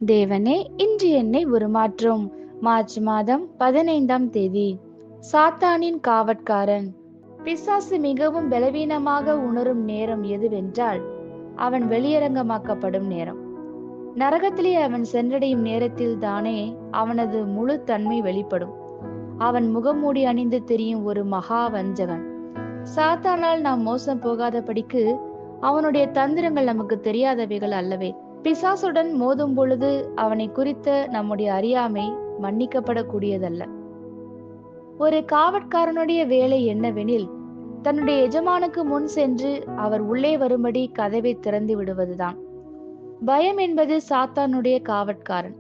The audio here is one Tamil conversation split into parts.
தேவனே, இன்று என்னை உருமாற்றும். மார்ச் மாதம் 15ஆம் தேதி. சாத்தானின் காவற்காரன். பிசாசு மிகவும் பலவீனமாக உணரும் நேரம் எதுவென்றால் அவன் வெளியரங்கமாக்கப்படும் நேரம். நரகத்திலே அவன் சென்றடையும் நேரத்தில் தானே அவனது முழு தன்மை வெளிப்படும். அவன் முகமூடி அணிந்து தெரியும் ஒரு மகா வஞ்சகன். சாத்தானால் நாம் மோசம் போகாதபடிக்கு அவனுடைய தந்திரங்கள் நமக்கு தெரியாதவைகள் அல்லவே. பிசாசுடன் மோதும் பொழுது அவனை குறித்த நம்முடைய அறியாமை மன்னிக்கப்படக்கூடியதல்ல. ஒரு காவற்காரனுடைய வேலை என்னவெனில், தன்னுடைய எஜமானுக்கு முன் சென்று அவர் உள்ளே வரும்படி கதவை திறந்து விடுவதுதான். பயம் என்பது சாத்தானுடைய காவற்காரன்.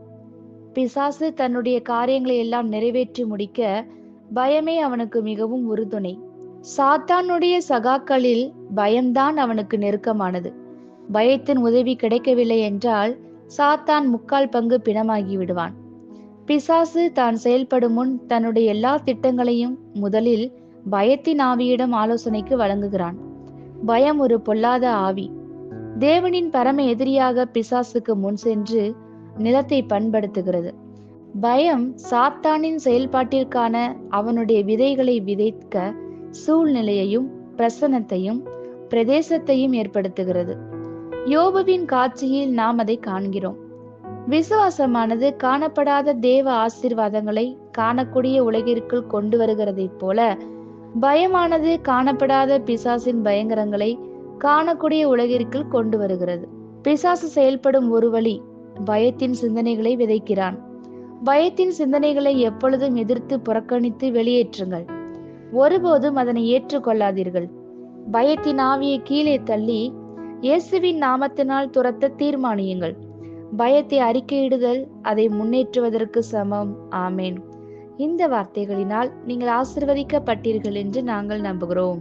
பிசாசு தன்னுடைய காரியங்களை எல்லாம் நிறைவேற்றி முடிக்க பயமே அவனுக்கு மிகவும் உறுதுணை. சாத்தானுடைய சகாக்களில் பயம்தான் அவனுக்கு நெருக்கமானது. பயத்தின் உதவி கிடைக்கவில்லை என்றால் சாத்தான் 3/4 பங்கு பிணமாகி விடுவான். பிசாசு தான் செயல்படும் முன் தன்னுடைய எல்லா திட்டங்களையும் முதலில் பயத்தின் ஆவியிடம் ஆலோசனைக்கு வழங்குகிறான். பயம் ஒரு பொல்லாத ஆவி. தேவனின் பரம எதிரியாக பிசாசுக்கு முன் சென்று நிலத்தை பண்படுத்துகிறது. பயம் சாத்தானின் செயல்பாட்டிற்கான அவனுடைய விதைகளை விதைக்க சூழ்நிலையையும் பிரசனத்தையும் பிரதேசத்தையும் ஏற்படுத்துகிறது. யோபுவின் காட்சியில் நாம் அதை காண்கிறோம். விசுவாசமானது காணப்படாத தேவ ஆசீர்வாதங்களை காணக்கூடிய உலகிற்குள் கொண்டு வருகிறதைப் போல, பயமானது காணப்படாத பிசாசின் பயங்கரங்களை காணக்கூடிய உலகிற்குள் கொண்டு வருகிறது. பிசாசு செயல்படும் ஒரு வழி, பயத்தின் சிந்தனைகளை விதைக்கிறான். பயத்தின் சிந்தனைகளை எப்பொழுதும் எதிர்த்து புறக்கணித்து வெளியேற்றுங்கள். ஒருபோதும் அதனை ஏற்றுக்கொள்ளாதீர்கள். பயத்தின் ஆவியை கீழே தள்ளி இயேசுவின் நாமத்தினால் துரத்த தீர்மானியுங்கள். பயத்தை அறிக்கையிடுதல் அதை முன்னேற்றுவதற்கு சமம். ஆமேன். இந்த வார்த்தைகளினால் நீங்கள் ஆசீர்வதிக்கப்பட்டீர்கள் என்று நாங்கள் நம்புகிறோம்.